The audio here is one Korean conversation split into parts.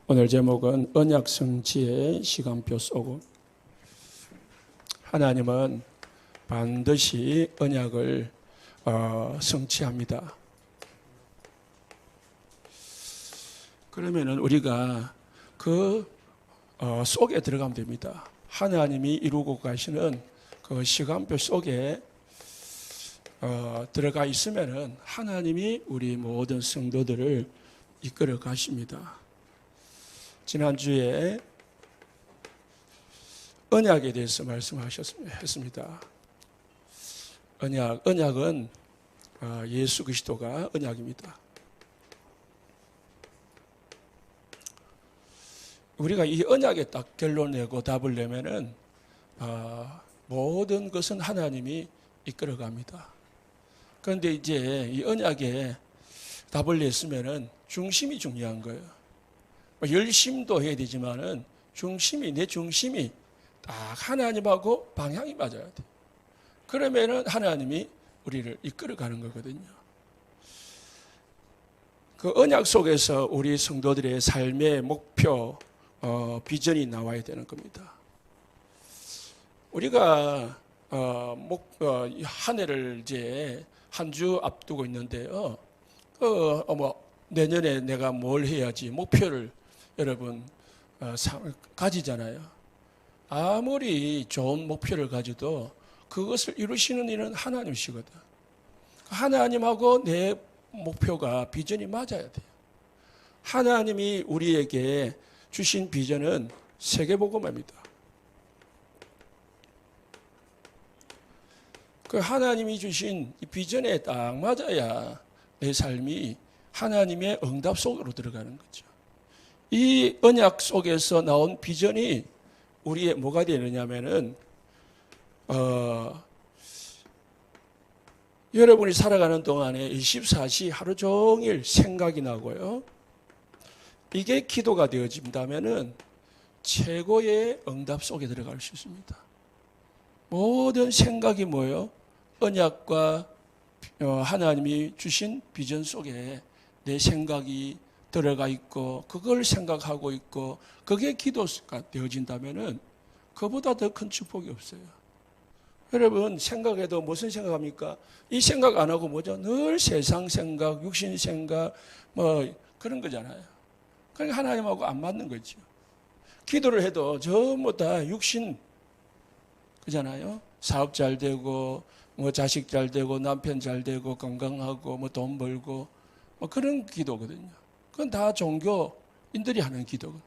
오늘 제목은 언약성취의 시간표 쏘고. 하나님은 반드시 언약을 성취합니다. 그러면은 우리가 그 속에 들어가면 됩니다. 하나님이 이루고 가시는 그 시간표 속에 들어가 있으면은 하나님이 우리 모든 성도들을 이끌어 가십니다. 지난주에 언약에 대해서 말씀하셨습니다. 언약은 예수 그리스도가 언약입니다. 우리가 이 언약에 딱 결론 내고 답을 내면은 모든 것은 하나님이 이끌어갑니다. 그런데 이제 이 언약에 답을 냈으면은 중심이 중요한 거예요. 열심도 해야 되지만은 내 중심이 딱 하나님하고 방향이 맞아야 돼. 그러면은 하나님이 우리를 이끌어가는 거거든요. 그 언약 속에서 우리 성도들의 삶의 목표, 비전이 나와야 되는 겁니다. 우리가 한 해를 이제 한 주 앞두고 있는데요. 내년에 내가 뭘 해야지 목표를 여러분 가지잖아요. 아무리 좋은 목표를 가져도 그것을 이루시는 이는 하나님이시거든. 하나님하고 내 목표가 비전이 맞아야 돼요. 하나님이 우리에게 주신 비전은 세계복음입니다. 그 하나님이 주신 이 비전에 딱 맞아야 내 삶이 하나님의 응답 속으로 들어가는 거죠. 이 언약 속에서 나온 비전이 우리의 뭐가 되느냐면은 여러분이 살아가는 동안에 24시 하루 종일 생각이 나고요. 이게 기도가 되어진다면은 최고의 응답 속에 들어갈 수 있습니다. 모든 생각이 뭐예요? 언약과 하나님이 주신 비전 속에 내 생각이 들어가 있고 그걸 생각하고 있고 그게 기도가 되어진다면은 그보다 더 큰 축복이 없어요. 여러분 생각해도 무슨 생각합니까? 이 생각 안 하고 뭐죠? 늘 세상 생각, 육신 생각 뭐 그런 거잖아요. 그러니까 하나님하고 안 맞는 거죠. 기도를 해도 전부 다 육신 그잖아요. 사업 잘 되고 뭐 자식 잘 되고 남편 잘 되고 건강하고 뭐 돈 벌고 뭐 그런 기도거든요. 그건 다 종교인들이 하는 기도거든요.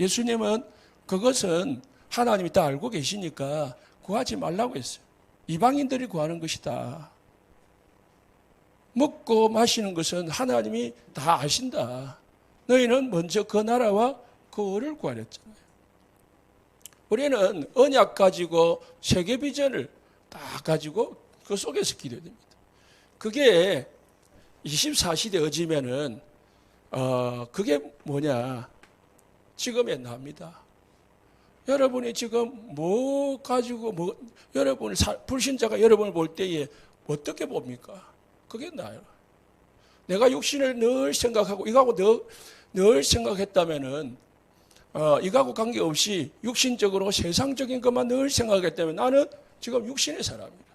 예수님은 그것은 하나님이 다 알고 계시니까 구하지 말라고 했어요. 이방인들이 구하는 것이다. 먹고 마시는 것은 하나님이 다 아신다. 너희는 먼저 그 나라와 그 의를 구하랬잖아요. 우리는 언약 가지고 세계 비전을 딱 가지고 그 속에서 기도해야 됩니다. 그게 24시대 어지면은 그게 뭐냐? 지금에 나옵니다. 여러분이 지금 뭐 가지고 여러분을 불신자가 여러분을 볼 때에 어떻게 봅니까? 그게 나요. 내가 육신을 늘 생각하고 이거하고 늘 생각했다면은 이거하고 관계없이 육신적으로 세상적인 것만 늘 생각했다면 나는 지금 육신의 사람이다.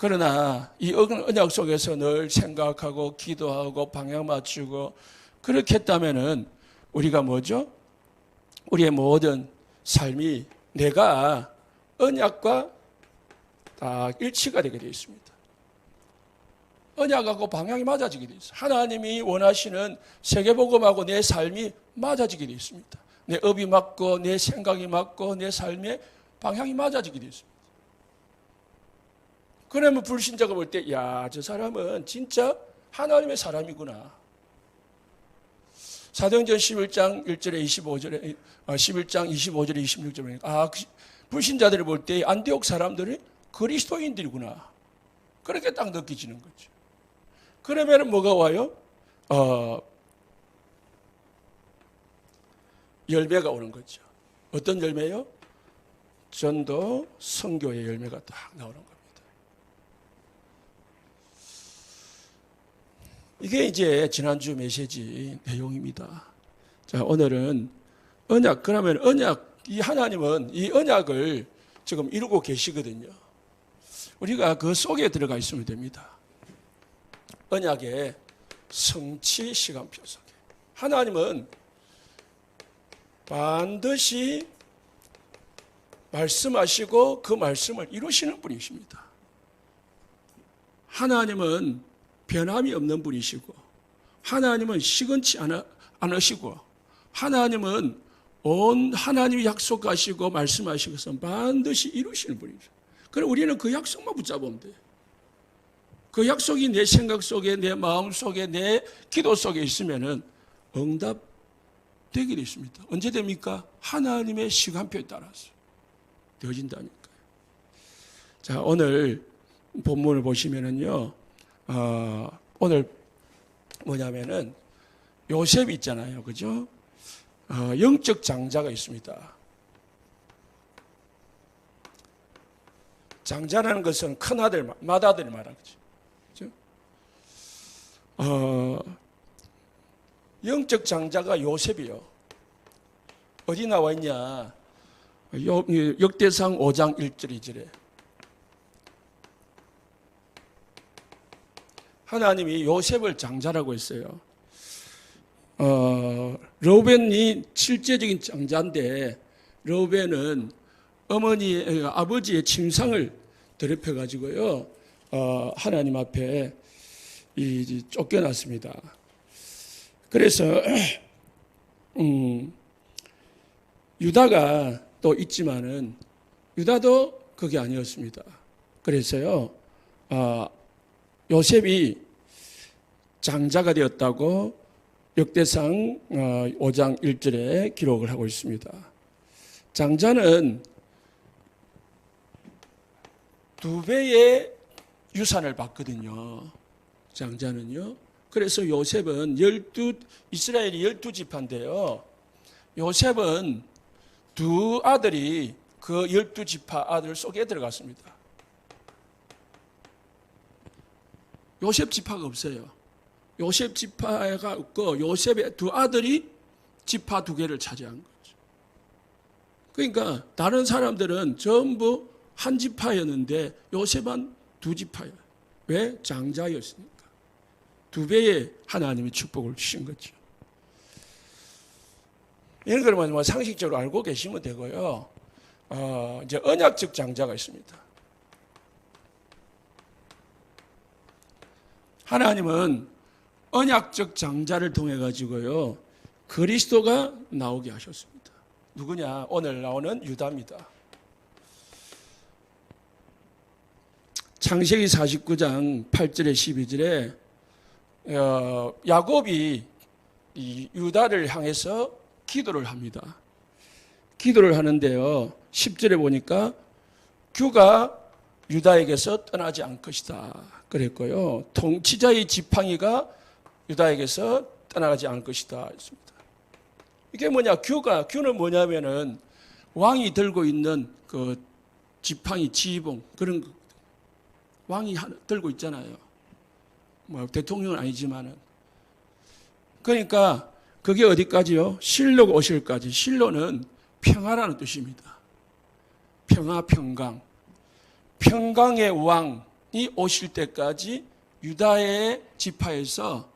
그러나 이 언약 속에서 늘 생각하고 기도하고 방향 맞추고 그렇게 했다면은 우리가 뭐죠? 우리의 모든 삶이 내가 언약과 다 일치가 되게 되어 있습니다. 언약하고 방향이 맞아지게 되어 있어요. 하나님이 원하시는 세계복음하고 내 삶이 맞아지게 되어 있습니다. 내 업이 맞고 내 생각이 맞고 내 삶의 방향이 맞아지게 되어 있습니다. 그러면 불신자가 볼 때, 야, 저 사람은 진짜 하나님의 사람이구나. 사도행전 11장 1절에 25절에 11장 25절에 26절에 불신자들을 볼 때 안디옥 사람들이 그리스도인들이구나. 그렇게 딱 느껴지는 거죠. 그러면 뭐가 와요? 열매가 오는 거죠. 어떤 열매요? 전도, 선교의 열매가 딱 나오는 겁니다. 이게 이제 지난주 메시지 내용입니다. 자, 오늘은 언약, 그러면 언약, 이 하나님은 이 언약을 지금 이루고 계시거든요. 우리가 그 속에 들어가 있으면 됩니다. 언약의 성취 시간표 속에. 하나님은 반드시 말씀하시고 그 말씀을 이루시는 분이십니다. 하나님은 변함이 없는 분이시고, 하나님은 시건치 않으시고, 하나님은 온 하나님이 약속하시고 말씀하신 것은 반드시 이루시는 분이죠. 그럼 우리는 그 약속만 붙잡으면 돼요. 그 약속이 내 생각 속에, 내 마음 속에, 내 기도 속에 있으면은 응답되게 있습니다. 언제 됩니까? 하나님의 시간표에 따라서 되어진다니까요. 자, 오늘 본문을 보시면은요, 오늘 뭐냐면은 요셉이 있잖아요. 그죠? 영적 장자가 있습니다. 장자라는 것은 큰아들, 맏아들 말하는 거죠. 영적 장자가 요셉이요. 어디 나와 있냐? 역대상 5장 1절 2절에 하나님이 요셉을 장자라고 했어요. 르우벤이 실제적인 장자인데, 르우벤은 아버지의 침상을 더럽혀 가지고요, 하나님 앞에 쫓겨났습니다. 그래서 유다가 또 있지만은 유다도 그게 아니었습니다. 그래서요, 요셉이 장자가 되었다고 역대상 5장 1절에 기록을 하고 있습니다. 장자는 2배의 유산을 받거든요. 장자는요. 그래서 요셉은 이스라엘이 12지파인데요. 요셉은 두 아들이 그 12지파 아들 속에 들어갔습니다. 요셉 지파가 없어요. 요셉 지파가 없고 요셉의 두 아들이 지파 2개를 차지한 거죠. 그러니까 다른 사람들은 전부 한 지파였는데 요셉은 2지파예요. 왜? 장자였으니까. 2배의 하나님이 축복을 주신 거죠. 이런 걸 뭐 상식적으로 알고 계시면 되고요. 이제 언약적 장자가 있습니다. 하나님은 언약적 장자를 통해 가지고요, 그리스도가 나오게 하셨습니다. 누구냐? 오늘 나오는 유다입니다. 창세기 49장 8절에 12절에 야곱이 이 유다를 향해서 기도를 합니다. 기도를 하는데요, 10절에 보니까 규가 유다에게서 떠나지 않을 것이다 그랬고요, 통치자의 지팡이가 유다에게서 떠나가지 않을 것이다 했습니다. 이게 뭐냐? 규는 뭐냐면은 왕이 들고 있는 그 지팡이, 지휘봉, 그런 거. 왕이 들고 있잖아요. 뭐 대통령은 아니지만은. 그러니까 그게 어디까지요? 실로 오실까지. 실로는 평화라는 뜻입니다. 평화, 평강. 평강의 왕이 오실 때까지 유다의 지파에서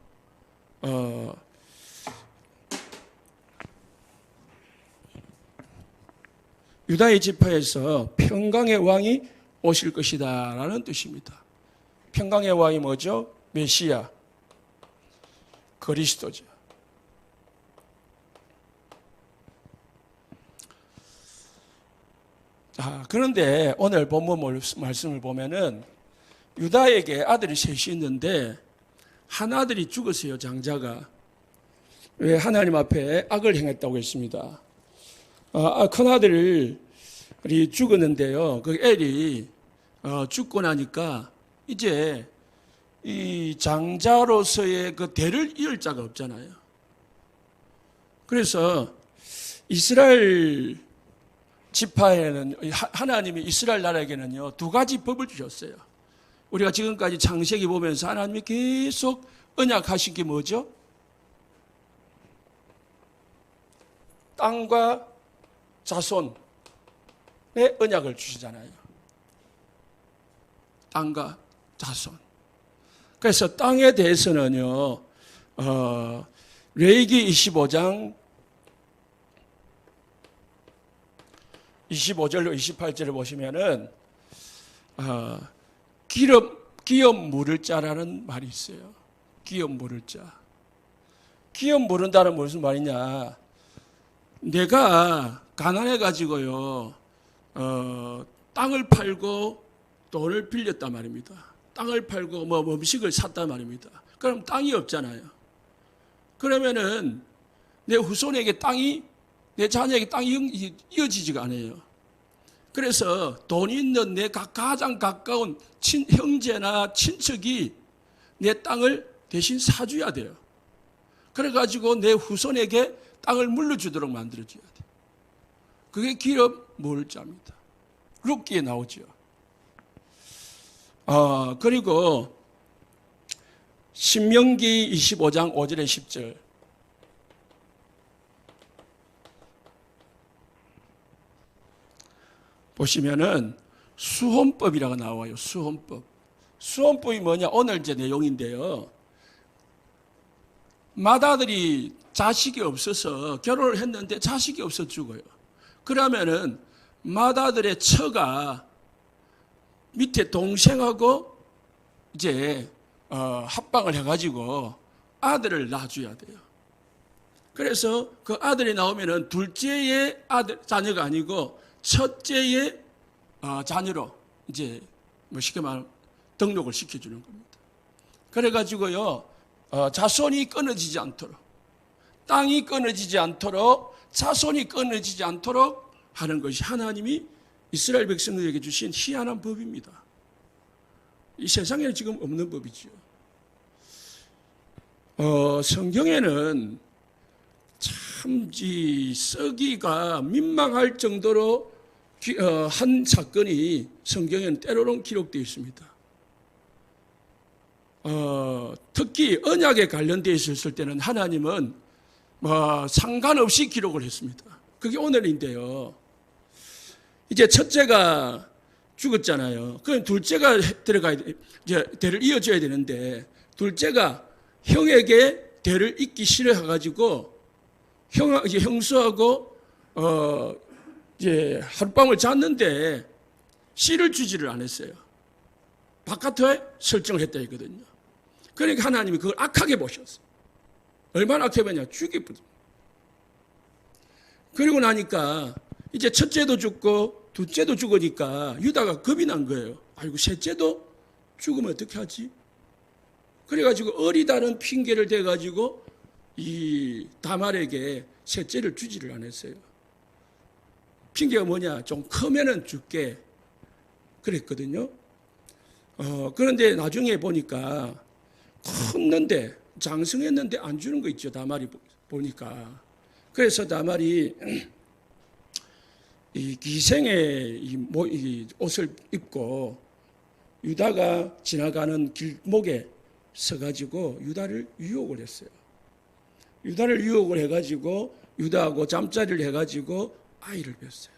유다의 지파에서 평강의 왕이 오실 것이다 라는 뜻입니다. 평강의 왕이 뭐죠? 메시아, 그리스도죠. 그런데 오늘 본문 말씀을 보면은 유다에게 아들이 셋이 있는데 한 아들이 죽었어요. 장자가. 왜? 하나님 앞에 악을 행했다고 했습니다. 큰 아들이 죽었는데요, 그 엘이 죽고 나니까 이제 이 장자로서의 그 대를 이을 자가 없잖아요. 그래서 이스라엘 지파에는, 하나님이 이스라엘 나라에게는요 2가지 법을 주셨어요. 우리가 지금까지 창세기 보면서 하나님이 계속 언약하신 게 뭐죠? 땅과 자손의 언약을 주시잖아요. 땅과 자손. 그래서 땅에 대해서는요, 레위기 25장 25절로 28절을 보시면은 기업 물을 자라는 말이 있어요. 기업 물을 자. 기업 물은다는 무슨 말이냐? 내가 가난해 가지고요, 땅을 팔고 돈을 빌렸단 말입니다. 땅을 팔고 뭐 음식을 샀단 말입니다. 그럼 땅이 없잖아요. 그러면은 내 후손에게 땅이, 내 자녀에게 땅이 이어지지가 않아요. 그래서 돈 있는 내 가장 가까운 형제나 친척이 내 땅을 대신 사줘야 돼요. 그래가지고 내 후손에게 땅을 물려주도록 만들어줘야 돼요. 그게 기업 물자입니다. 룻기에 나오죠. 그리고 신명기 25장 5절에 10절. 보시면은 수혼법이라고 나와요. 수혼법. 수혼법이 뭐냐? 오늘 이제 내용인데요. 맏아들이 자식이 없어서 결혼을 했는데 자식이 없어 죽어요. 그러면은 맏아들의 처가 밑에 동생하고 이제 합방을 해가지고 아들을 낳아줘야 돼요. 그래서 그 아들이 나오면은 둘째의 아들 자녀가 아니고 첫째의 자녀로 이제 뭐 쉽게 말하면 등록을 시켜주는 겁니다. 그래가지고요, 자손이 끊어지지 않도록, 땅이 끊어지지 않도록, 자손이 끊어지지 않도록 하는 것이 하나님이 이스라엘 백성들에게 주신 희한한 법입니다. 이 세상에 지금 없는 법이죠. 성경에는 참 썩기가 민망할 정도로 한 사건이 성경에는 때로는 기록되어 있습니다. 특히 언약에 관련되어 있었을 때는 하나님은 상관없이 기록을 했습니다. 그게 오늘인데요. 이제 첫째가 죽었잖아요. 그럼 둘째가 들어가야 돼. 이제 대를 이어줘야 되는데 둘째가 형에게 대를 잇기 싫어해가지고 형수하고 이제 하룻밤을 잤는데 씨를 주지를 않았어요. 바깥에 설정을 했다 했거든요. 그러니까 하나님이 그걸 악하게 보셨어요. 얼마나 악하게 보냐? 죽이거든요. 그리고 나니까 이제 첫째도 죽고 둘째도 죽으니까 유다가 겁이 난 거예요. 아이고 셋째도 죽으면 어떻게 하지? 그래가지고 어리다는 핑계를 대가지고 이 다말에게 셋째를 주지를 않았어요. 핑계가 뭐냐? 좀 크면은 줄게 그랬거든요. 그런데 나중에 보니까 컸는데 장성했는데 안 주는 거 있죠. 다말이 보니까. 그래서 다말이 이 기생의 이 옷을 입고 유다가 지나가는 길목에 서가지고 유다를 유혹을 했어요. 유다를 유혹을 해가지고 유다하고 잠자리를 해가지고 아이를 낳았어요.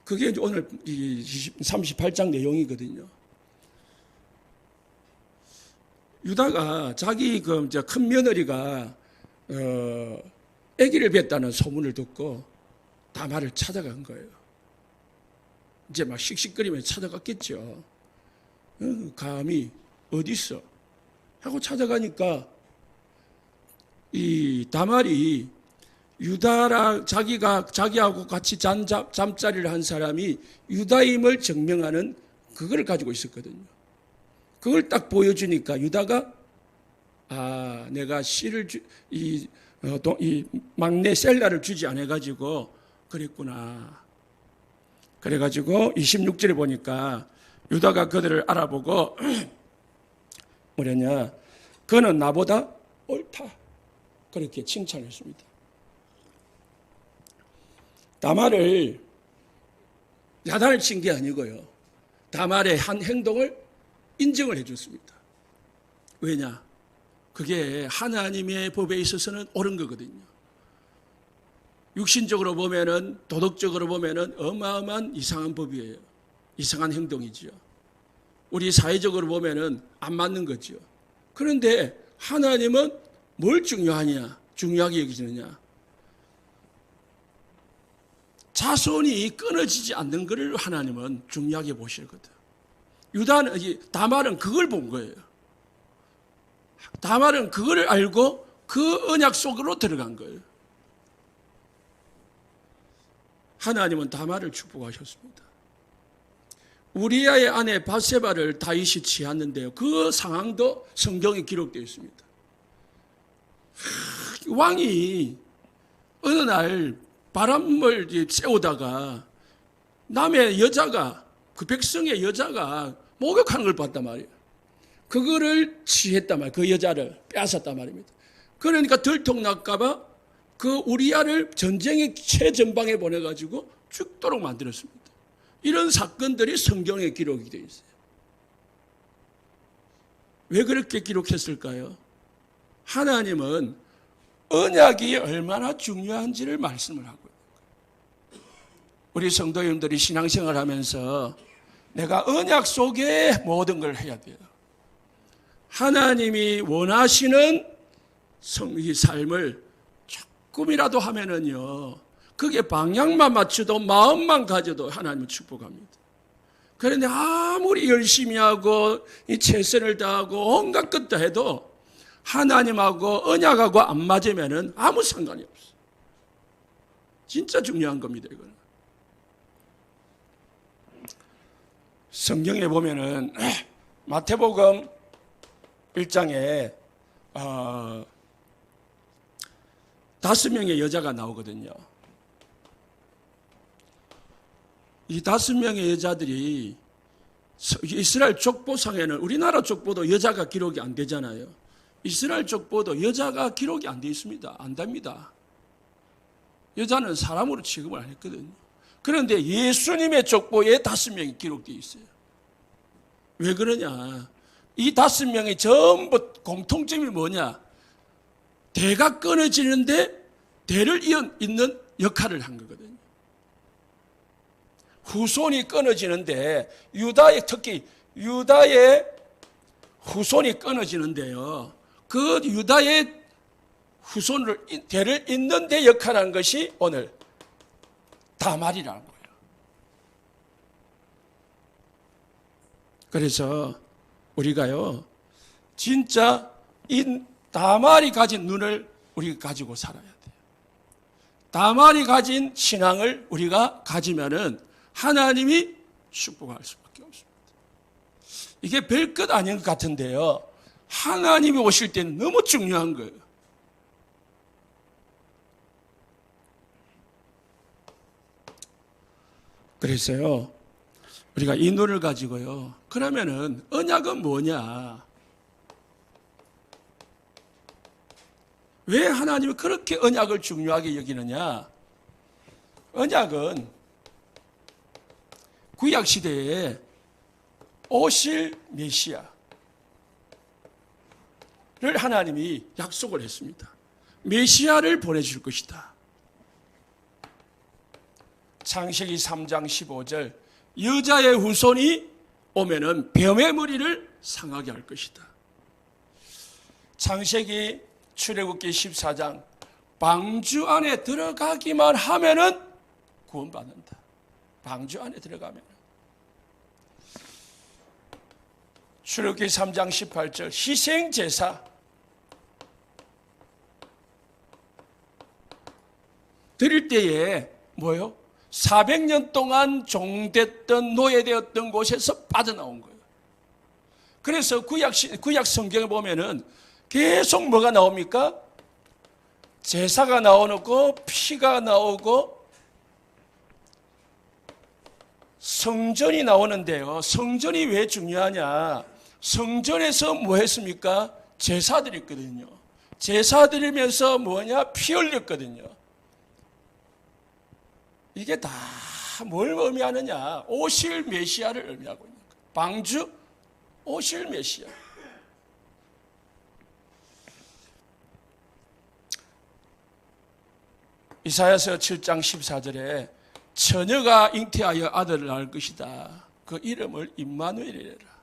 그게 오늘 38장 내용이거든요. 유다가 자기 큰 며느리가 아기를 낳았다는 소문을 듣고 다말을 찾아간 거예요. 이제 막 씩씩거리며 찾아갔겠죠. 감히 어디 있어? 하고 찾아가니까 이 다말이 유다랑 자기하고 같이 잠자리를 한 사람이 유다임을 증명하는 그걸 가지고 있었거든요. 그걸 딱 보여주니까 유다가 내가 씨를 이 막내 셀라를 주지 않아가지고 그랬구나. 그래가지고 26절에 보니까 유다가 그들을 알아보고 뭐랬냐? 그는 나보다 옳다. 그렇게 칭찬했습니다. 다말을 야단을 친 게 아니고요. 다말의 한 행동을 인정을 해줬습니다. 왜냐? 그게 하나님의 법에 있어서는 옳은 거거든요. 육신적으로 보면은, 도덕적으로 보면은 어마어마한 이상한 법이에요. 이상한 행동이죠. 우리 사회적으로 보면은 안 맞는 거죠. 그런데 하나님은 뭘 중요하게 여기시느냐? 자손이 끊어지지 않는 것을 하나님은 중요하게 보시거든. 다말은 그걸 본 거예요. 다말은 그걸 알고 그 언약 속으로 들어간 거예요. 하나님은 다말을 축복하셨습니다. 우리아의 아내 바세바를 다윗이 취했는데요. 그 상황도 성경에 기록되어 있습니다. 왕이 어느 날 바람을 쐬오다가 남의 여자가, 그 백성의 여자가 목욕하는 걸 봤단 말이에요. 그거를 취했단 말이에요. 그 여자를 빼앗았단 말입니다. 그러니까 들통날까봐 그 우리아를 전쟁의 최전방에 보내가지고 죽도록 만들었습니다. 이런 사건들이 성경에 기록이 되어 있어요. 왜 그렇게 기록했을까요? 하나님은 언약이 얼마나 중요한지를 말씀을 하고 있는 거예요. 우리 성도님들이 신앙생활 하면서 내가 언약 속에 모든 걸 해야 돼요. 하나님이 원하시는 이 삶을 조금이라도 하면은요, 그게 방향만 맞춰도 마음만 가져도 하나님을 축복합니다. 그런데 아무리 열심히 하고 이 최선을 다하고 온갖 것 다 해도 하나님하고 언약하고 안 맞으면은 아무 상관이 없어요. 진짜 중요한 겁니다, 이거는. 성경에 보면은 마태복음 1장에 5명의 여자가 나오거든요. 이 5명의 여자들이 이스라엘 족보상에는, 우리나라 족보도 여자가 기록이 안 되잖아요. 이스라엘 족보도 여자가 기록이 안 돼 있습니다. 안 됩니다. 여자는 사람으로 취급을 안 했거든요. 그런데 예수님의 족보에 5명이 기록되어 있어요. 왜 그러냐? 이 5명이 전부 공통점이 뭐냐? 대가 끊어지는데 대를 잇는 역할을 한 거거든요. 후손이 끊어지는데 특히 유다의 후손이 끊어지는데요. 그 유다의 대를 잇는 데 역할한 것이 오늘 다말이라는 거예요. 그래서 우리가요, 진짜 이 다말이 가진 눈을 우리가 가지고 살아야 돼요. 다말이 가진 신앙을 우리가 가지면은 하나님이 축복할 수밖에 없습니다. 이게 별것 아닌 것 같은데요, 하나님이 오실 때는 너무 중요한 거예요. 그래서요, 우리가 이 눈을 가지고요, 그러면은 언약은 뭐냐? 왜 하나님이 그렇게 언약을 중요하게 여기느냐? 언약은 구약 시대에 오실 메시아를 하나님이 약속을 했습니다. 메시아를 보내줄 것이다. 창세기 3장 15절, 여자의 후손이 오면은 뱀의 머리를 상하게 할 것이다. 창세기 출애굽기 14장, 방주 안에 들어가기만 하면은 구원받는다. 방주 안에 들어가면. 출애굽기 3장 18절, 희생제사 드릴 때에 뭐요? 400년 동안 종됐던, 노예되었던 곳에서 빠져나온 거예요. 그래서 구약 성경에 보면은 계속 뭐가 나옵니까? 제사가 나오고 피가 나오고 성전이 나오는데요. 성전이 왜 중요하냐? 성전에서 뭐 했습니까? 제사 드렸거든요. 제사 드리면서 뭐냐? 피 흘렸거든요. 이게 다 뭘 의미하느냐? 오실 메시아를 의미하고 있는 거예요. 방주 오실 메시아. 이사야서 7장 14절에 처녀가 잉태하여 아들을 낳을 것이다. 그 이름을 임마누엘이라.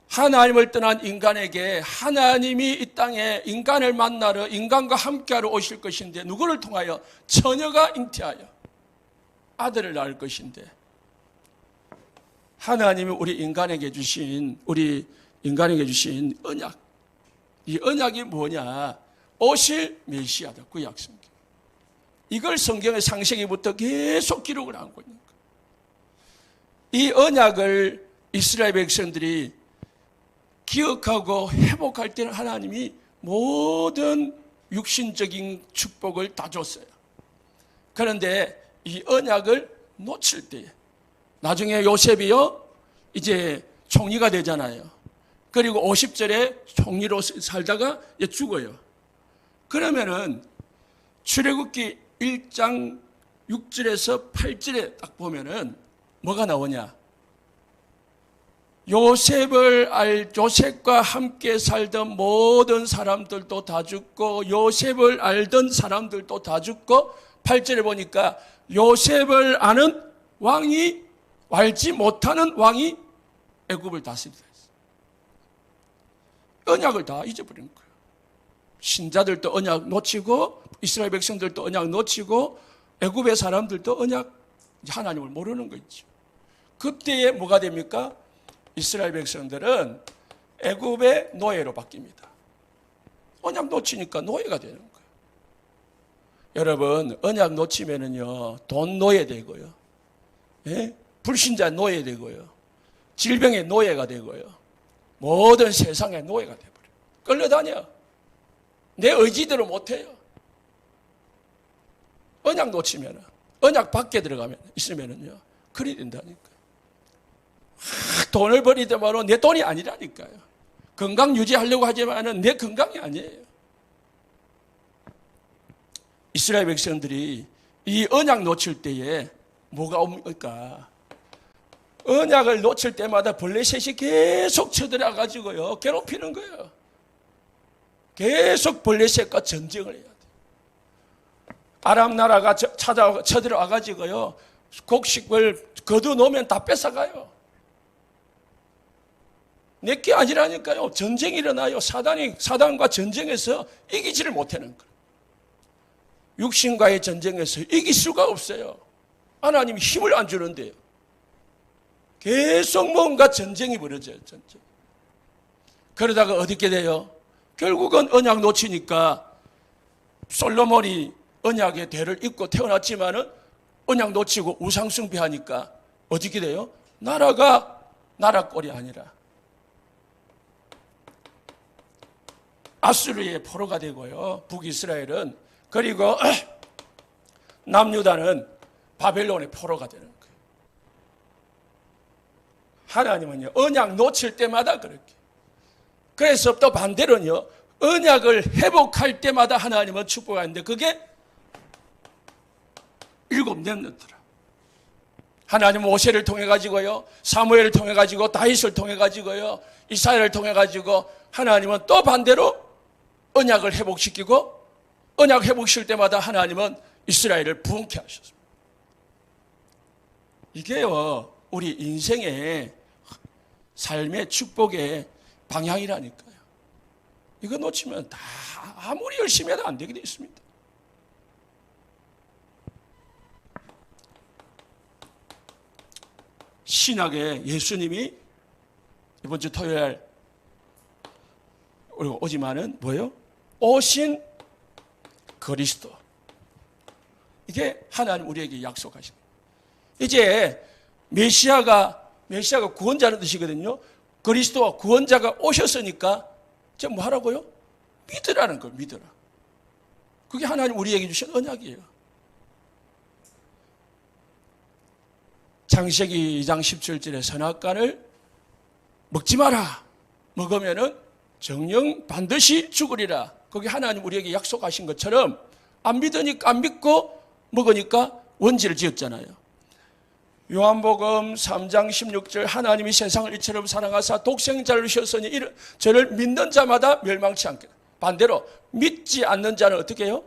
하나님을 떠난 인간에게 하나님이 이 땅에 인간을 만나러 인간과 함께하러 오실 것인데 누구를 통하여? 처녀가 잉태하여 아들을 낳을 것인데 하나님이 우리 인간에게 주신 언약, 이 언약이 뭐냐? 오실 메시아다. 그 약속이. 이걸 성경의 창세기부터 계속 기록을 하고 있는 거예요. 이 언약을 이스라엘 백성들이 기억하고 회복할 때는 하나님이 모든 육신적인 축복을 다 줬어요. 그런데 이 언약을 놓칠 때 나중에 요셉이요 이제 총리가 되잖아요. 그리고 50절에 총리로 살다가 죽어요. 그러면은 출애굽기 1장 6절에서 8절에 딱 보면은 뭐가 나오냐? 요셉과 함께 살던 모든 사람들도 다 죽고 요셉을 알던 사람들도 다 죽고 8절에 보니까 요셉을 아는 왕이 알지 못하는 왕이 애굽을 다스리다 했어요. 언약을 다 잊어버린 거예요. 신자들도 언약 놓치고 이스라엘 백성들도 언약 놓치고 애굽의 사람들도 언약 하나님을 모르는 거 있죠. 그때에 뭐가 됩니까? 이스라엘 백성들은 애굽의 노예로 바뀝니다. 언약 놓치니까 노예가 되는 거예요. 여러분 언약 놓치면은요 돈 노예 되고요, 예? 불신자 노예 되고요, 질병의 노예가 되고요, 모든 세상의 노예가 되버려요. 끌려다녀. 내 의지대로 못해요. 언약 놓치면은 언약 밖에 들어가면 있으면은요 그리 된다니까. 돈을 버리더라도 내 돈이 아니라니까요. 건강 유지하려고 하지만은 내 건강이 아니에요. 이스라엘 백성들이 이 언약 놓칠 때에 뭐가 옵니까? 언약을 놓칠 때마다 블레셋이 계속 쳐들어가지고요 괴롭히는 거예요. 계속 블레셋과 전쟁을 해야 돼요. 아람 나라가 쳐들어와가지고요 곡식을 거두놓으면 다 뺏어가요. 내게 아니라니까요. 전쟁이 일어나요. 사단과 전쟁에서 이기지를 못하는 거예요. 육신과의 전쟁에서 이길 수가 없어요. 하나님이 힘을 안 주는데요. 계속 뭔가 전쟁이 벌어져요. 전쟁. 그러다가 어떻게 돼요? 결국은 언약 놓치니까 솔로몬이 언약의 대를 입고 태어났지만은 언약 놓치고 우상숭배하니까 어떻게 돼요? 나라가 나라 꼴이 아니라 아수르의 포로가 되고요. 북이스라엘은 그리고 남유다는 바벨론의 포로가 되는 거예요. 하나님은요 언약 놓칠 때마다 그렇게. 그래서 또 반대로는요 언약을 회복할 때마다 하나님은 축복하는데 그게 7년이더라. 하나님은 모세를 통해 가지고요, 사무엘을 통해 가지고, 다윗을 통해 가지고요, 이사야를 통해 가지고 하나님은 또 반대로 언약을 회복시키고 언약 회복시킬 때마다 하나님은 이스라엘을 부흥케 하셨습니다. 이게요 우리 인생의 삶의 축복의 방향이라니까요. 이거 놓치면 다 아무리 열심히 해도 안 되게 되어 있습니다. 신약에 예수님이 이번 주 토요일 오지만은 뭐예요? 오신 그리스도. 이게 하나님 우리에게 약속하신 거예요. 이제 메시아가 구원자는 뜻이거든요. 그리스도와 구원자가 오셨으니까 이제 뭐 하라고요? 믿으라는 걸 믿으라. 그게 하나님 우리에게 주신 언약이에요. 창세기 2장 17절에 선악과를 먹지 마라. 먹으면은 정령 반드시 죽으리라. 거기 하나님 우리에게 약속하신 것처럼 안 믿고 먹으니까 원죄를 지었잖아요. 요한복음 3장 16절 하나님이 세상을 이처럼 사랑하사 독생자를 주셨으니 저를 믿는 자마다 멸망치 않게. 반대로 믿지 않는 자는 어떻게 해요?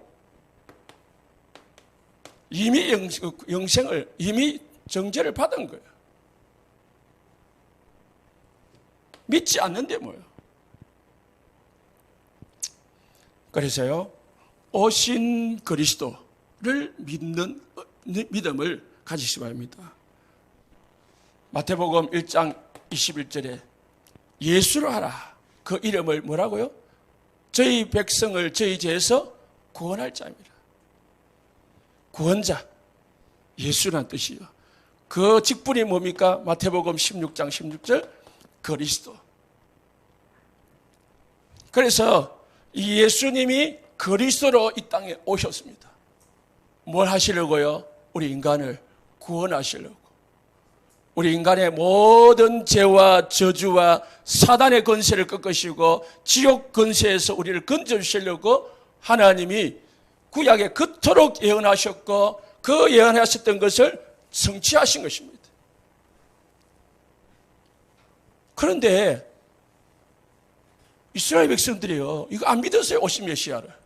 이미 영생을 이미 정죄를 받은 거예요. 믿지 않는데 뭐예요. 그래서요, 오신 그리스도를 믿는 믿음을 가지시기 바랍니다. 마태복음 1장 21절에 예수로 하라. 그 이름을 뭐라고요? 저희 백성을 저희 죄에서 구원할 자입니다. 구원자, 예수란 뜻이요. 그 직분이 뭡니까? 마태복음 16장 16절 그리스도. 그래서 이 예수님이 그리스도로 이 땅에 오셨습니다. 뭘 하시려고요? 우리 인간을 구원하시려고. 우리 인간의 모든 죄와 저주와 사단의 권세를 꺾으시고 지옥 권세에서 우리를 건져주시려고 하나님이 구약에 그토록 예언하셨고 그 예언하셨던 것을 성취하신 것입니다. 그런데 이스라엘 백성들이요, 이거 안 믿었어요. 오신 메시아를.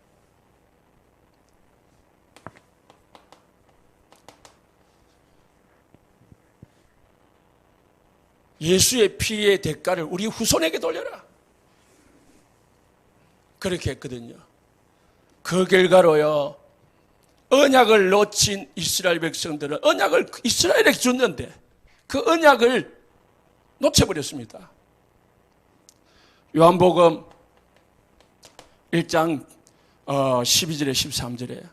예수의 피의 대가를 우리 후손에게 돌려라. 그렇게 했거든요. 그 결과로요, 언약을 놓친 이스라엘 백성들은 언약을 이스라엘에게 줬는데 그 언약을 놓쳐버렸습니다. 요한복음 1장 12절에 13절에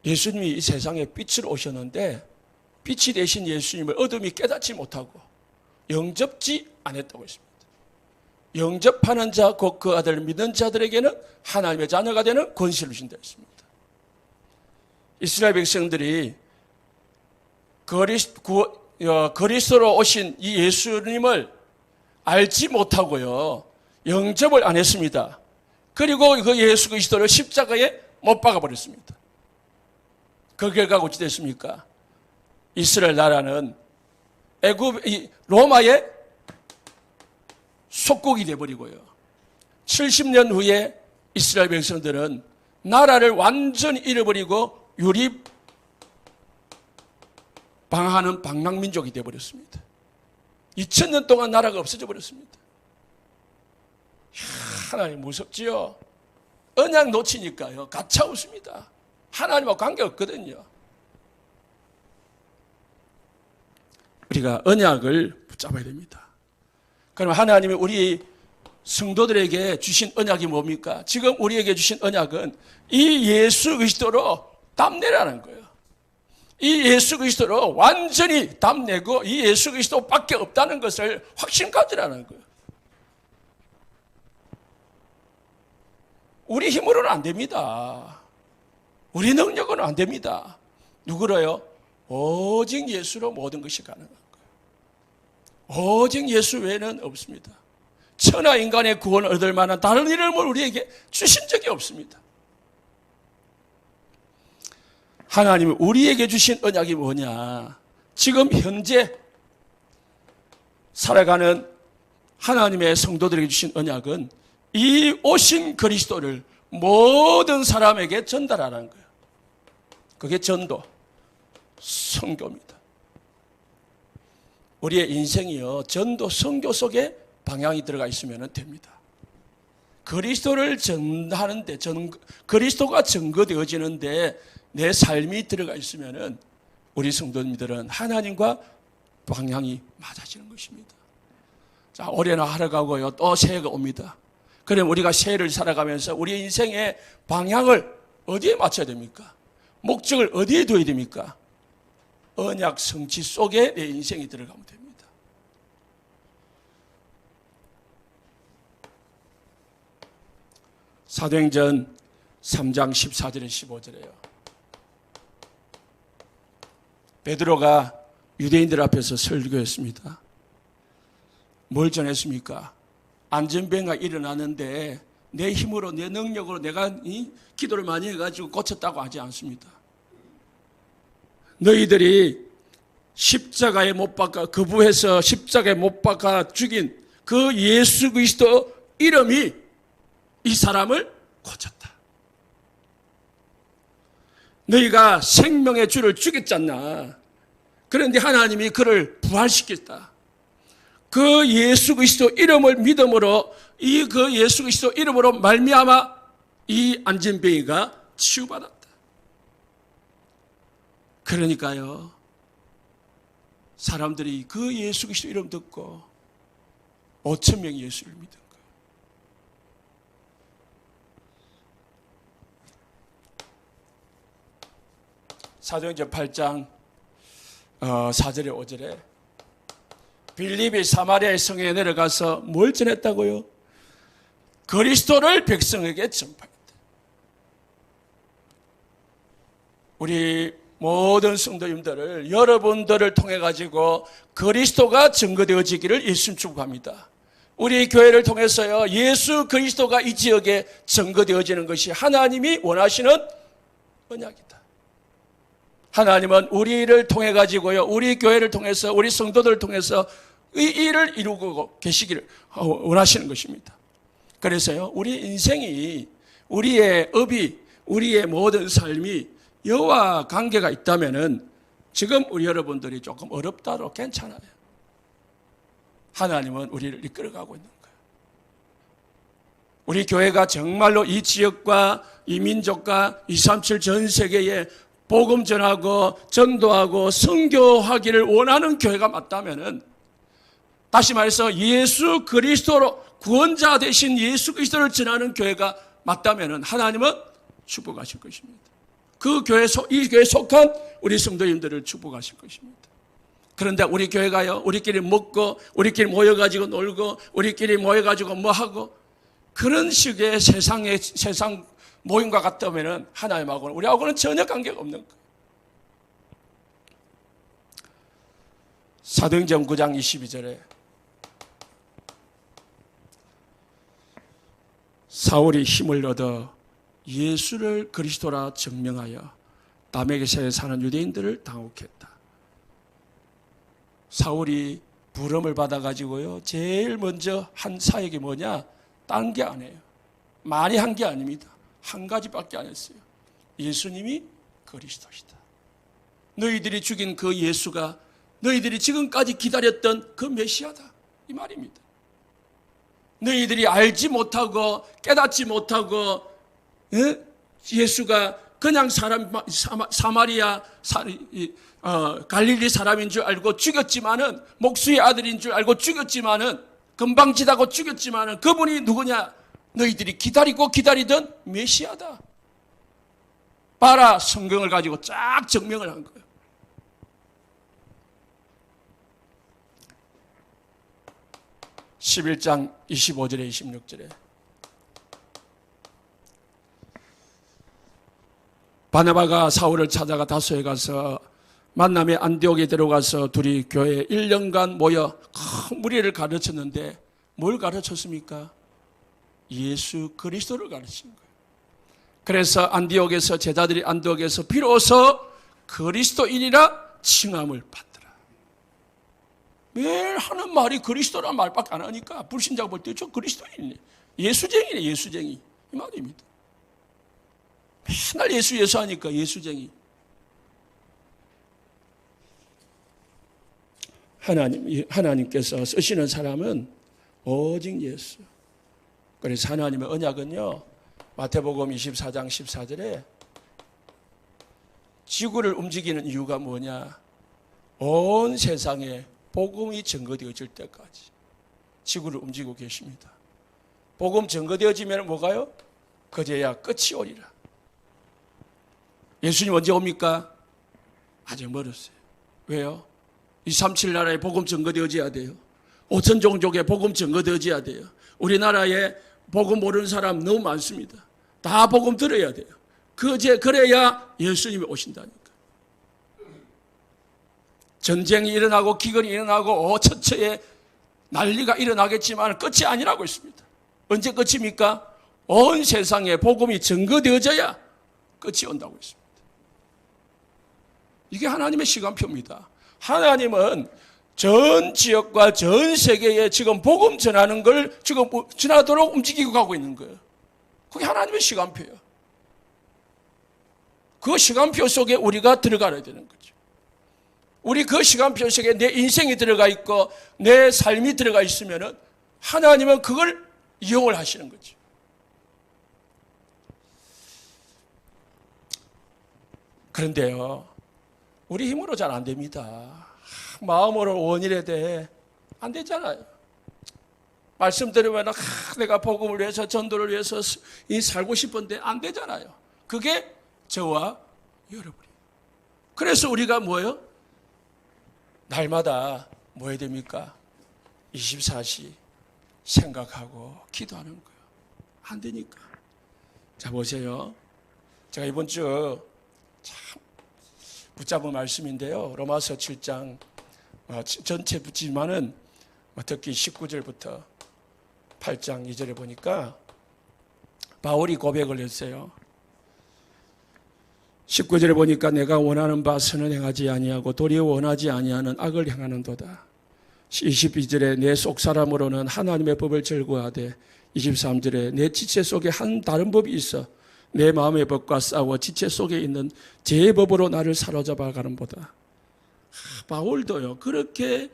예수님이 이 세상에 빛으로 오셨는데 빛이 되신 예수님을 어둠이 깨닫지 못하고 영접지 않았다고 했습니다. 영접하는 자, 곧 그 아들을 믿는 자들에게는 하나님의 자녀가 되는 권세를 주신다 했습니다. 이스라엘 백성들이 그리스도로 오신 이 예수님을 알지 못하고요, 영접을 안 했습니다. 그리고 그 예수 그리스도를 십자가에 못 박아 버렸습니다. 그 결과가 어찌 됐습니까? 이스라엘 나라는 로마의 속국이 되어버리고요, 70년 후에 이스라엘 백성들은 나라를 완전히 잃어버리고 방하는 방랑민족이 되어버렸습니다. 2000년 동안 나라가 없어져 버렸습니다. 하나님 무섭지요? 언약 놓치니까요, 가차없습니다. 하나님하고 관계없거든요. 우리가 언약을 붙잡아야 됩니다. 그럼 하나님이 우리 성도들에게 주신 언약이 뭡니까? 지금 우리에게 주신 언약은 이 예수 그리스도로 답내라는 거예요. 이 예수 그리스도로 완전히 답내고 이 예수 그리스도밖에 없다는 것을 확신 가지라는 거예요. 우리 힘으로는 안 됩니다. 우리 능력은 안 됩니다. 누구로요? 오직 예수로 모든 것이 가능한 거예요. 오직 예수 외에는 없습니다. 천하 인간의 구원을 얻을 만한 다른 이름을 우리에게 주신 적이 없습니다. 하나님이 우리에게 주신 언약이 뭐냐? 지금 현재 살아가는 하나님의 성도들에게 주신 언약은 이 오신 그리스도를 모든 사람에게 전달하라는 거예요. 그게 전도, 선교입니다. 우리의 인생이요, 전도, 선교 속에 방향이 들어가 있으면 됩니다. 그리스도를 전하는데, 그리스도가 증거되어지는데 내 삶이 들어가 있으면 우리 성도님들은 하나님과 방향이 맞아지는 것입니다. 자, 올해는 하루 가고요, 또 새해가 옵니다. 그럼 우리가 새해를 살아가면서 우리 인생의 방향을 어디에 맞춰야 됩니까? 목적을 어디에 둬야 됩니까? 언약 성취 속에 내 인생이 들어가면 됩니다. 사도행전 3장 14절에 15절에요. 베드로가 유대인들 앞에서 설교했습니다. 뭘 전했습니까? 안전병가 일어나는데 내 힘으로 내 능력으로 내가 기도를 많이 해가지고 고쳤다고 하지 않습니다. 너희들이 십자가에 못 박아 거부해서 십자가에 못 박아 죽인 그 예수 그리스도 이름이 이 사람을 고쳤다. 너희가 생명의 주를 죽였잖아. 그런데 하나님이 그를 부활시켰다. 그 예수 그리스도 이름을 믿음으로 이 그 예수 그리스도 이름으로 말미암아 이 안진뱅이가 치유받았다. 그러니까요, 사람들이 그 예수 그리스도 이름 듣고 5천 명이 예수를 믿은 거예요. 사도행전 8장 4절에 5절에 빌립이 사마리아의 성에 내려가서 뭘 전했다고요? 그리스도를 백성에게 전파했다. 우리 모든 성도님들을 여러분들을 통해 가지고 그리스도가 증거되어지기를 예수님 축복합니다. 우리 교회를 통해서요, 예수 그리스도가 이 지역에 증거되어지는 것이 하나님이 원하시는 언약이다. 하나님은 우리를 통해 가지고요, 우리 교회를 통해서, 우리 성도들을 통해서 이 일을 이루고 계시기를 원하시는 것입니다. 그래서요, 우리 인생이, 우리의 업이, 우리의 모든 삶이 여호와 관계가 있다면은 지금 우리 여러분들이 조금 어렵다도 괜찮아요. 하나님은 우리를 이끌어가고 있는 거예요. 우리 교회가 정말로 이 지역과 이 민족과 237 전 세계에 복음 전하고 전도하고 선교하기를 원하는 교회가 맞다면은, 다시 말해서 예수 그리스도로 구원자 되신 예수 그리스도를 전하는 교회가 맞다면은 하나님은 축복하실 것입니다. 그 교회 이 교회에 속한 우리 성도님들을 축복하실 것입니다. 그런데 우리 교회가요, 우리끼리 먹고 우리끼리 모여가지고 놀고 우리끼리 모여가지고 뭐하고 그런 식의 세상 모임과 같다면은 하나님하고는, 우리하고는 전혀 관계가 없는 거예요. 사도행전 9장 22절에 사울이 힘을 얻어 예수를 그리스도라 증명하여 다메섹에 사는 유대인들을 당혹했다. 사울이 부름을 받아가지고요, 제일 먼저 한 사역이 뭐냐? 딴 게 아니에요. 많이 한 게 아닙니다. 한 가지밖에 안 했어요. 예수님이 그리스도시다. 너희들이 죽인 그 예수가 너희들이 지금까지 기다렸던 그 메시아다, 이 말입니다. 너희들이 알지 못하고 깨닫지 못하고 예수가 그냥 사마리아 갈릴리 사람인 줄 알고 죽였지만은, 목수의 아들인 줄 알고 죽였지만은, 금방지다고 죽였지만은 그분이 누구냐? 너희들이 기다리고 기다리던 메시아다. 봐라, 성경을 가지고 쫙 증명을 한 거예요. (11장) 25절에 26절에 바나바가 사울을 찾아가 다소에 가서 만남의 안디옥에 들어가서 둘이 교회에 1년간 모여 큰 무리를 가르쳤는데 뭘 가르쳤습니까? 예수 그리스도를 가르친 거예요. 그래서 안디옥에서, 제자들이 안디옥에서 비로소 그리스도인이라 칭함을 받더라. 매일 하는 말이 그리스도란 말밖에 안 하니까 불신자가 볼 때 저 그리스도인이네, 예수쟁이네, 예수쟁이, 이 말입니다. 맨날 예수 하니까 예수쟁이. 하나님께서 쓰시는 사람은 오직 예수. 그래서 하나님의 언약은요, 마태복음 24장 14절에 지구를 움직이는 이유가 뭐냐? 온 세상에 복음이 증거되어질 때까지 지구를 움직이고 계십니다. 복음 증거되어지면 뭐가요? 그제야 끝이 오리라. 예수님 언제 옵니까? 아직 멀었어요. 왜요? 237 나라에 복음 증거되어져야 돼요. 5천 종족에 복음 증거되어져야 돼요. 우리나라에 복음 모르는 사람 너무 많습니다. 다 복음 들어야 돼요. 그래야 예수님이 오신다니까. 전쟁이 일어나고 기근이 일어나고 처처에 난리가 일어나겠지만 끝이 아니라고 있습니다. 언제 끝입니까? 온 세상에 복음이 증거되어져야 끝이 온다고 있습니다. 이게 하나님의 시간표입니다. 하나님은 전 지역과 전 세계에 지금 복음 전하는 걸 지금 전하도록 움직이고 가고 있는 거예요. 그게 하나님의 시간표예요. 그 시간표 속에 우리가 들어가야 되는 거죠. 우리 그 시간표 속에 내 인생이 들어가 있고 내 삶이 들어가 있으면 하나님은 그걸 이용을 하시는 거죠. 그런데요, 우리 힘으로 잘 안 됩니다. 마음으로 원인에 대해 안 되잖아요. 말씀 들으면 내가 복음을 위해서 전도를 위해서 살고 싶은데 안 되잖아요. 그게 저와 여러분이에요. 그래서 우리가 뭐예요? 날마다 뭐 해야 됩니까? 24시 생각하고 기도하는 거예요. 안 되니까. 자, 보세요. 제가 이번 주 참 붙잡은 말씀인데요. 로마서 7장 전체 붙지만은 특히 19절부터 8장 2절에 보니까 바울이 고백을 했어요. 19절에 보니까 내가 원하는 바 선을 행하지 아니하고 도리어 원하지 아니하는 악을 행하는도다. 22절에 내 속사람으로는 하나님의 법을 절구하되 23절에 내 지체 속에 한 다른 법이 있어 내 마음의 법과 싸워 지체 속에 있는 제 법으로 나를 사로잡아 가는보다. 바울도요, 그렇게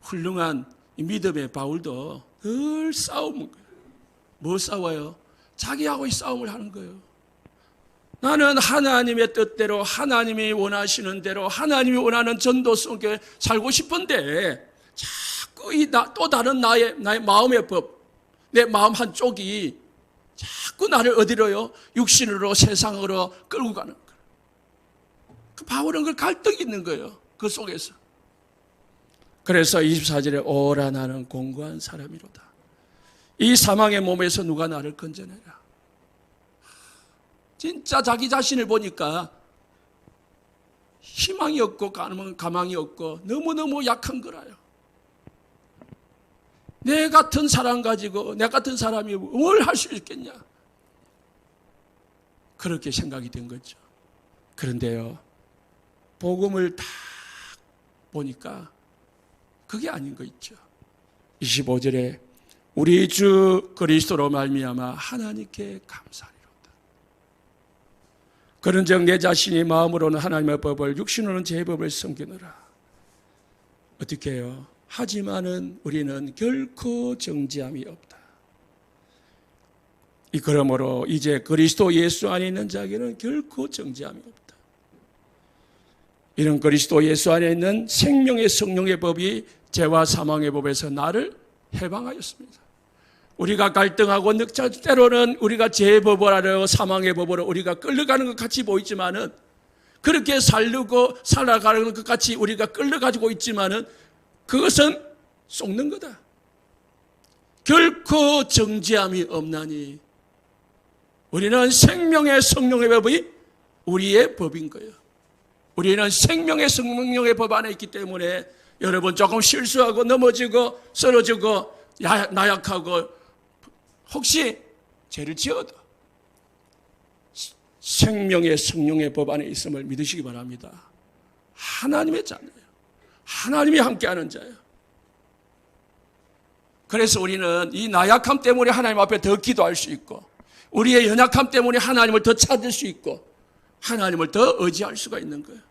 훌륭한 믿음의 바울도 늘 싸움을, 뭐 싸워요? 자기하고의 싸움을 하는 거예요. 나는 하나님의 뜻대로 하나님이 원하시는 대로 하나님이 원하는 전도 속에 살고 싶은데 자꾸 또 다른 나의 마음의 법, 내 마음 한쪽이 자꾸 나를 어디로요? 육신으로 세상으로 끌고 가는 거예요. 그 바울은 그 갈등이 있는 거예요. 그 속에서. 그래서 24절에 오라 나는 공고한 사람이로다. 이 사망의 몸에서 누가 나를 건져내라. 진짜 자기 자신을 보니까 희망이 없고 가망이 없고 너무너무 약한 거라요. 내 같은 사람 가지고 내 같은 사람이 뭘 할 수 있겠냐. 그렇게 생각이 된 거죠. 그런데요, 복음을 딱 보니까 그게 아닌 거 있죠. 25절에 우리 주 그리스도로 말미암아 하나님께 감사하리로다. 그런즉 내 자신이 마음으로는 하나님의 법을 육신으로는 제 법을 섬기노라. 어떻게 해요? 하지만은 우리는 결코 정죄함이 없다. 그러므로 이제 그리스도 예수 안에 있는 자에게는 결코 정죄함이 없다. 이런 그리스도 예수 안에 있는 생명의 성령의 법이 죄와 사망의 법에서 나를 해방하였습니다. 우리가 갈등하고 때로는 우리가 죄의 법을 하려 사망의 법으로 우리가 끌려가는 것 같이 보이지만은 그렇게 살아가는 것 같이 우리가 끌려가지고 있지만은 그것은 속는 거다. 결코 정죄함이 없나니 우리는 생명의 성령의 법이 우리의 법인 거예요. 우리는 생명의 성령의 법 안에 있기 때문에 여러분 조금 실수하고 넘어지고 쓰러지고 나약하고 혹시 죄를 지어도 생명의 성령의 법 안에 있음을 믿으시기 바랍니다. 하나님의 자녀예요. 하나님이 함께하는 자예요. 그래서 우리는 이 나약함 때문에 하나님 앞에 더 기도할 수 있고 우리의 연약함 때문에 하나님을 더 찾을 수 있고 하나님을 더 의지할 수가 있는 거예요.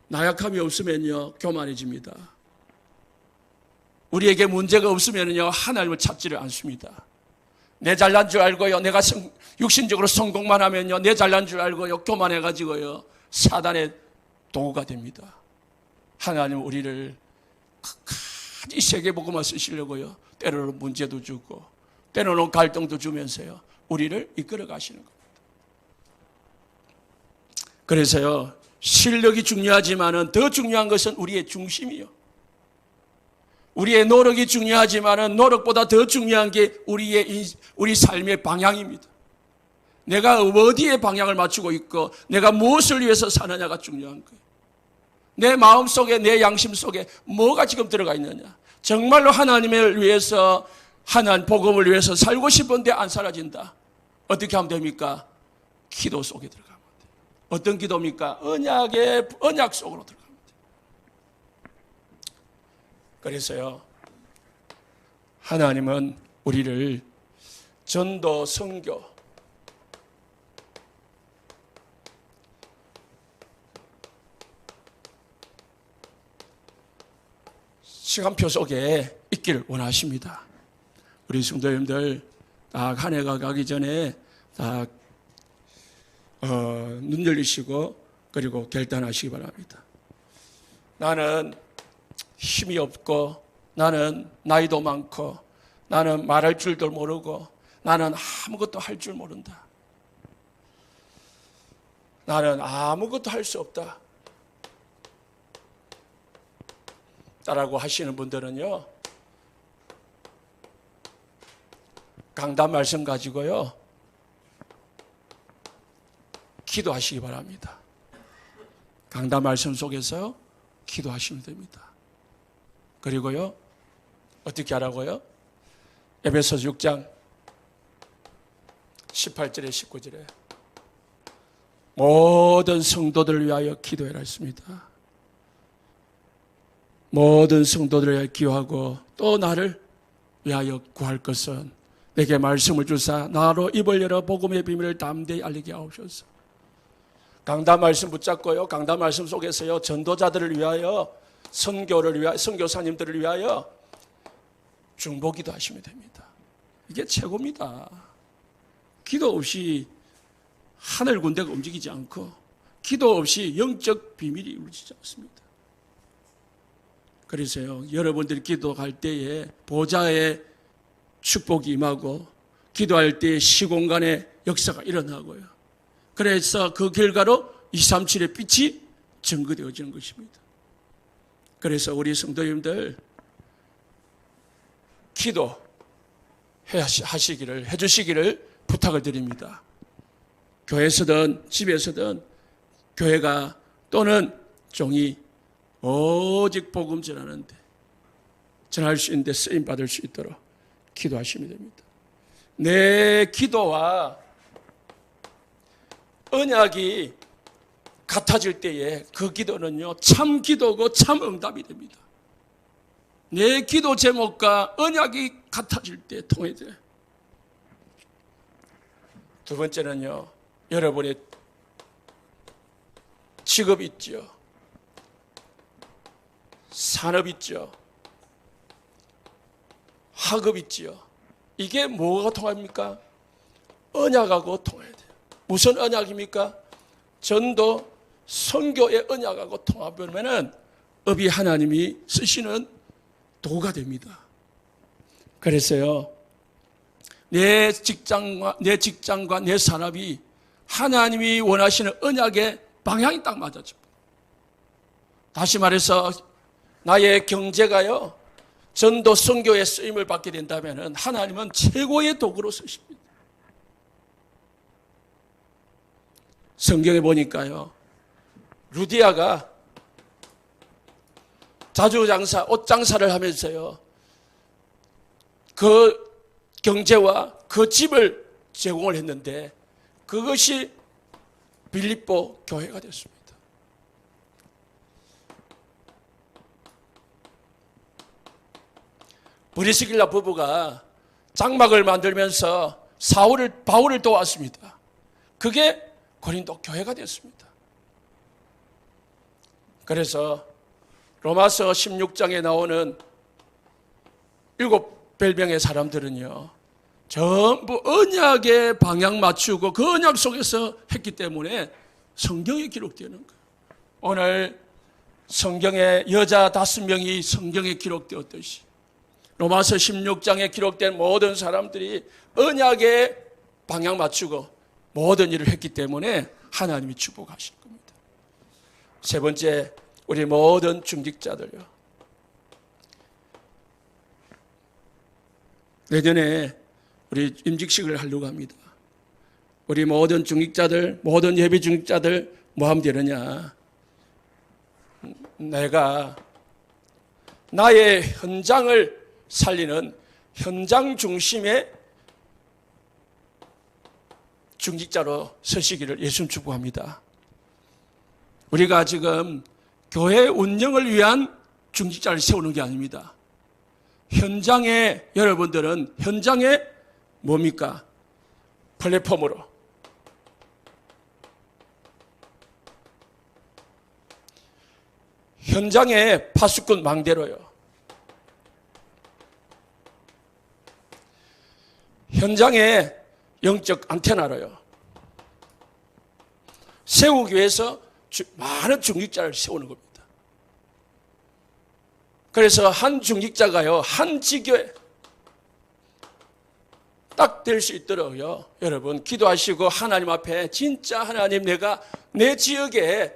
나약함이 없으면요 교만해집니다. 우리에게 문제가 없으면요 하나님을 찾지를 않습니다. 내 잘난 줄 알고요 내가 육신적으로 성공만 하면요 내 잘난 줄 알고요 교만해가지고요 사단의 도구가 됩니다. 하나님은 우리를 끝까지 세계복음화 쓰시려고요 때로는 문제도 주고 때로는 갈등도 주면서요 우리를 이끌어 가시는 겁니다. 그래서요 실력이 중요하지만은 더 중요한 것은 우리의 중심이요. 우리의 노력이 중요하지만은 노력보다 더 중요한 게 우리 삶의 방향입니다. 내가 어디에 방향을 맞추고 있고 내가 무엇을 위해서 사느냐가 중요한 거예요. 내 마음 속에 내 양심 속에 뭐가 지금 들어가 있느냐. 정말로 하나님을 위해서 하나님 복음을 위해서 살고 싶은데 안 사라진다. 어떻게 하면 됩니까? 기도 속에 들어가면 돼요. 어떤 기도입니까? 언약 속으로 들어가면 돼요. 그래서요, 하나님은 우리를 전도, 선교, 시간표 속에 있기를 원하십니다. 우리 성도님들 딱 한 해가 가기 전에 딱 눈 열리시고 그리고 결단하시기 바랍니다. 나는 힘이 없고, 나는 나이도 많고, 나는 말할 줄도 모르고, 나는 아무것도 할 줄 모른다. 나는 아무것도 할 수 없다. 라고 하시는 분들은요, 강단 말씀 가지고요, 기도하시기 바랍니다. 강단 말씀 속에서 기도하시면 됩니다. 그리고요, 어떻게 하라고요? 에베소서 6장 18절에 19절에 모든 성도들을 위하여 기도해라 했습니다. 모든 성도들을 위하여 기도하고 또 나를 위하여 구할 것은 내게 말씀을 주사 나로 입을 열어 복음의 비밀을 담대히 알리게 하옵소서. 강단 말씀 붙잡고요, 강단 말씀 속에서요, 전도자들을 위하여, 선교를 위하여, 선교사님들을 위하여 중보기도 하시면 됩니다. 이게 최고입니다. 기도 없이 하늘 군대가 움직이지 않고, 기도 없이 영적 비밀이 이루어지지 않습니다. 그래서요, 여러분들이 기도할 때에 보좌의 축복이 임하고, 기도할 때에 시공간의 역사가 일어나고요. 그래서 그 결과로 237의 빛이 증거되어지는 것입니다. 그래서 우리 성도님들 해주시기를 부탁을 드립니다. 교회에서든 집에서든 교회가 또는 종이 오직 복음 전하는데, 전할 수 있는데 쓰임 받을 수 있도록 기도하시면 됩니다. 내 기도와 언약이 같아질 때에 그 기도는요, 참 기도고 참 응답이 됩니다. 내 기도 제목과 언약이 같아질 때 통해져요. 두 번째는요, 여러분의 직업 있죠, 산업 있죠, 학업 있죠. 이게 뭐가 통합니까? 언약하고 통해야 돼요. 무슨 언약입니까? 전도, 선교의 언약하고 통합하면은 업이 하나님이 쓰시는 도구가 됩니다. 그래서요, 내 직장과 내 산업이 하나님이 원하시는 언약의 방향이 딱 맞아집니다. 다시 말해서 나의 경제가요, 전도 선교의 쓰임을 받게 된다면 하나님은 최고의 도구로 쓰십니다. 성경에 보니까요, 루디아가 자주장사, 옷장사를 하면서요, 그 경제와 그 집을 제공을 했는데 그것이 빌립보 교회가 됐습니다. 브리스길라 부부가 장막을 만들면서 바울을 도왔습니다. 그게 고린도 교회가 됐습니다. 그래서 로마서 16장에 나오는 7별병의 사람들은요, 전부 언약에 방향 맞추고 그 언약 속에서 했기 때문에 성경에 기록되는 거예요. 오늘 성경에 여자 5명이 성경에 기록되었듯이 로마서 16장에 기록된 모든 사람들이 언약에 방향 맞추고 모든 일을 했기 때문에 하나님이 축복하실 겁니다. 세 번째, 우리 모든 중직자들요, 내년에 우리 임직식을 하려고 합니다. 우리 모든 중직자들, 모든 예비 중직자들 뭐 하면 되느냐? 내가 나의 현장을 살리는 현장 중심의 중직자로 서시기를 예수님 축복합니다. 우리가 지금 교회 운영을 위한 중직자를 세우는 게 아닙니다. 현장에 여러분들은 현장에 뭡니까? 플랫폼으로 현장에 파수꾼 망대로요. 현장에 영적 안테나로요. 세우기 위해서 많은 중직자를 세우는 겁니다. 그래서 한 중직자가요, 한 지교에 딱 될 수 있도록요, 여러분 기도하시고 하나님 앞에 진짜 하나님 내가 내 지역에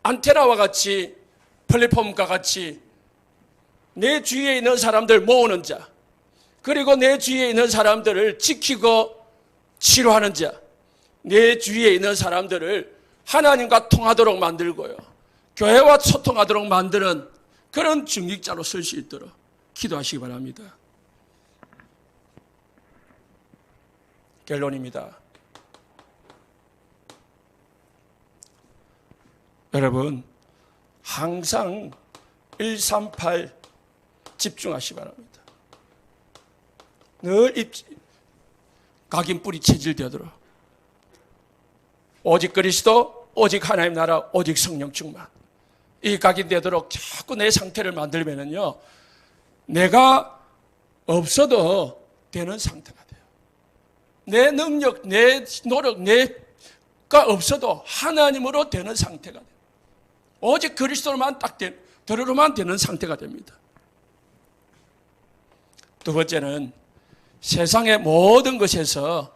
안테나와 같이 플랫폼과 같이 내 주위에 있는 사람들 모으는 자, 그리고 내 주위에 있는 사람들을 지키고 치료하는 자, 내 주위에 있는 사람들을 하나님과 통하도록 만들고요, 교회와 소통하도록 만드는 그런 중직자로 쓸 수 있도록 기도하시기 바랍니다. 결론입니다. 여러분 항상 138 집중하시기 바랍니다. 늘 각인뿔이 체질되도록 오직 그리스도, 오직 하나님 나라, 오직 성령 충만, 이 각인되도록 자꾸 내 상태를 만들면은요, 내가 없어도 되는 상태가 돼요. 내 능력, 내 노력, 내가 없어도 하나님으로 되는 상태가 돼요. 오직 그리스도로만 들으로만 되는 상태가 됩니다. 두 번째는 세상의 모든 것에서,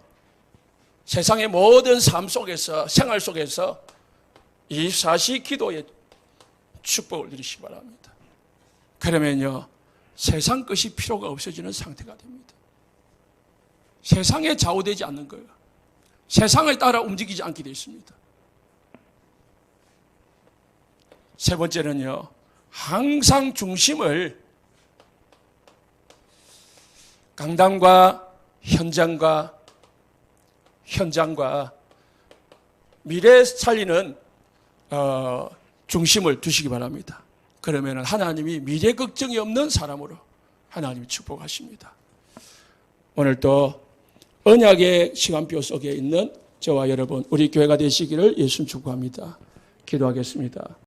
세상의 모든 삶 속에서, 생활 속에서 24시 기도의 축복을 누리시기 바랍니다. 그러면요, 세상 것이 필요가 없어지는 상태가 됩니다. 세상에 좌우되지 않는 거예요. 세상을 따라 움직이지 않게 되어 있습니다. 세 번째는요, 항상 중심을 강단과 현장과 미래 살리는 중심을 두시기 바랍니다. 그러면 하나님이 미래 걱정이 없는 사람으로 하나님이 축복하십니다. 오늘 또 언약의 시간표 속에 있는 저와 여러분, 우리 교회가 되시기를 예수님 축복합니다. 기도하겠습니다.